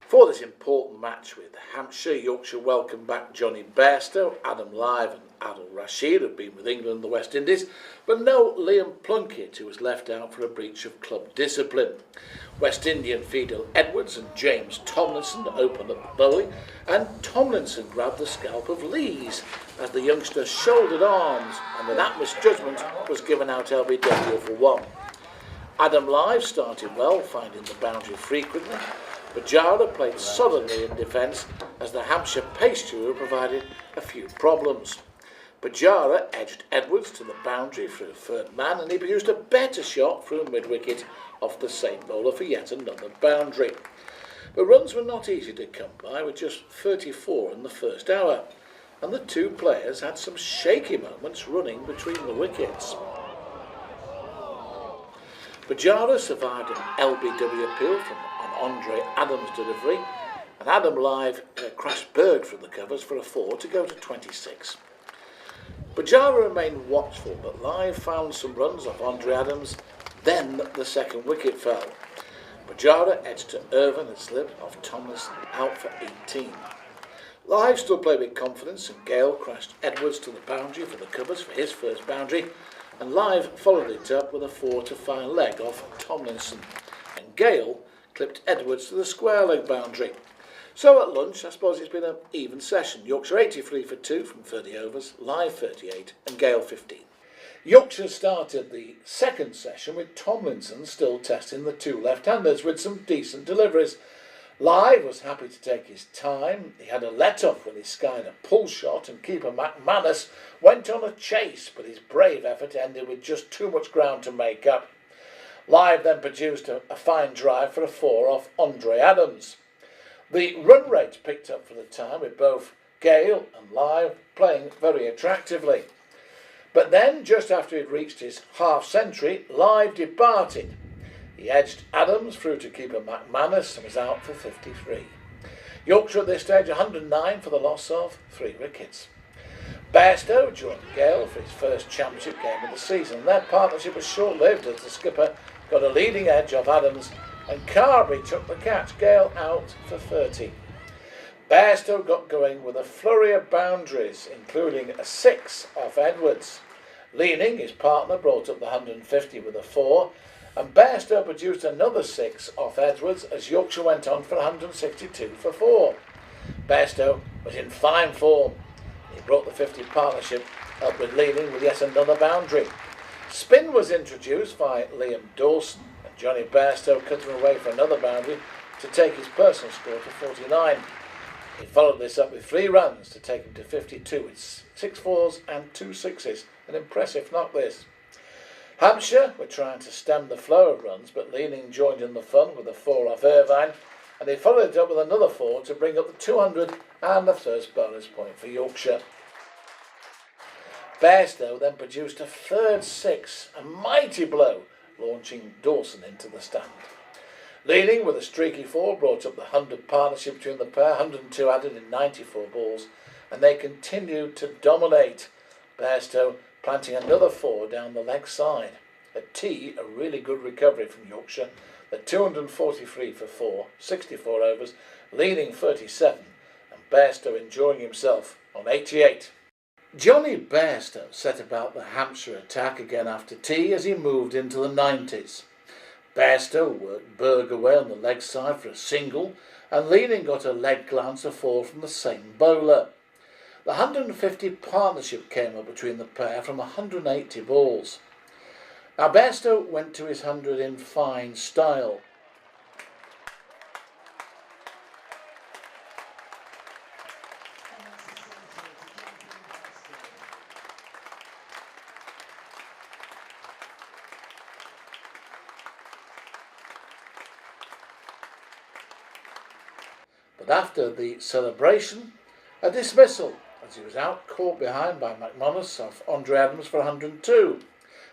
For this important match with Hampshire, Yorkshire welcomed back Jonny Bairstow, Adam Live and Adil Rashid, who had been with England and the West Indies, but no Liam Plunkett, who was left out for a breach of club discipline. West Indian Fidel Edwards and James Tomlinson opened up the bowling, and Tomlinson grabbed the scalp of Lees as the youngster shouldered arms and with that misjudgment was given out LBW for one. Adam Live started well, finding the boundary frequently. Bajara played solidly in defence as the Hampshire pace duo provided a few problems. Bajara edged Edwards to the boundary through third man and he produced a better shot through mid-wicket off the same bowler for yet another boundary. The runs were not easy to come by, with just 34 in the first hour, and the two players had some shaky moments running between the wickets. Bajara survived an LBW appeal from Andre Adams' delivery, and Adam Live crashed Berg from the covers for a 4 to go to 26. Bajara remained watchful, but Live found some runs off Andre Adams, then the second wicket fell. Bajara edged to Irvine and slipped off Tomlinson out for 18. Live still played with confidence and Gale crashed Edwards to the boundary for the covers for his first boundary, and Live followed it up with a 4 to fine leg off Tomlinson, and Gale clipped Edwards to the square leg boundary. So at lunch, I suppose it's been an even session. Yorkshire 83 for 2 from 30 overs, Live 38 and Gale 15. Yorkshire started the second session with Tomlinson still testing the two left-handers with some decent deliveries. Live was happy to take his time. He had a let-off when he skied a pull shot and keeper McManus went on a chase, but his brave effort ended with just too much ground to make up. Live then produced a fine drive for a 4 off Andre Adams. The run rate picked up for the time with both Gale and Live playing very attractively. But then, just after he'd reached his half-century, Live departed. He edged Adams through to keeper McManus and was out for 53. Yorkshire at this stage 109 for the loss of 3 wickets. Bairstow joined Gale for his first championship game of the season. Their partnership was short-lived as the skipper got a leading edge off Adams and Carberry took the catch, Gale out for 30. Bairstow got going with a flurry of boundaries, including a 6 off Edwards. Leaning, his partner, brought up the 150 with a 4, and Bairstow produced another 6 off Edwards as Yorkshire went on for 162 for 4. Bairstow was in fine form. He brought the 50 partnership up with Leaning with yet another boundary. Spin was introduced by Liam Dawson, and Jonny Bairstow cut him away for another boundary to take his personal score to 49. He followed this up with 3 runs to take him to 52 with 6 4s and 2 6s. An impressive knock this. Hampshire were trying to stem the flow of runs, but Leaning joined in the fun with a 4 off Irvine, and he followed it up with another 4 to bring up the 200 and the first bonus point for Yorkshire. Bairstow then produced a third 6, a mighty blow, launching Dawson into the stand. Leaning with a streaky 4 brought up the 100 partnership between the pair, 102 added in 94 balls, and they continued to dominate. Bairstow planting another 4 down the leg side. At tea, a really good recovery from Yorkshire. The 243 for 4, 64 overs, Leaning 37, and Bairstow enjoying himself on 88. Jonny Bairstow set about the Hampshire attack again after tea as he moved into the 90s. Bairstow worked Berg away on the leg side for a single, and Leaning got a leg glance of 4 from the same bowler. The 150 partnership came up between the pair from 180 balls. Now Bairstow went to his 100 in fine style. But after the celebration, a dismissal, as he was out caught behind by McManus off Andre Adams for 102.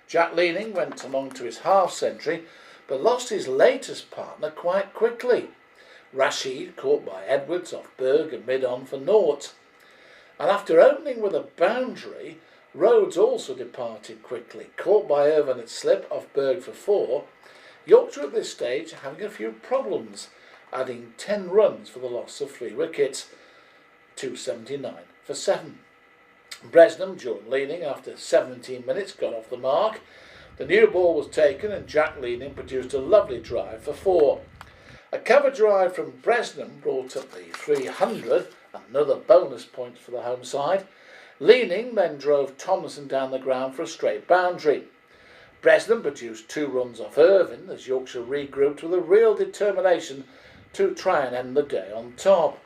Jack Leaning went along to his half-century, but lost his latest partner quite quickly. Rashid caught by Edwards off Berg and mid-on for 0. And after opening with a boundary, Rhodes also departed quickly, caught by Irvine at slip off Berg for 4. Yorkshire at this stage having a few problems. adding 10 runs for the loss of 3 wickets, 279 for 7. Bresnham, during Leaning, after 17 minutes, got off the mark. The new ball was taken and Jack Leaning produced a lovely drive for 4. A cover drive from Bresnham brought up the 300, another bonus point for the home side. Leaning then drove Tomlinson down the ground for a straight boundary. Bresnham produced 2 runs off Irvine as Yorkshire regrouped with a real determination to try and end the day on top.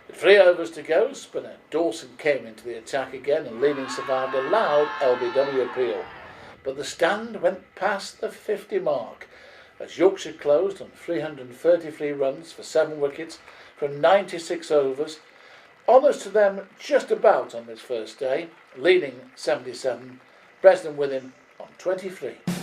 With 3 overs to go, spinner Dawson came into the attack again and Leaning survived a loud LBW appeal. But the stand went past the 50 mark as Yorkshire closed on 333 runs for 7 wickets from 96 overs. Honours to them just about on this first day. Leaning 77, Bresnham with him on 23.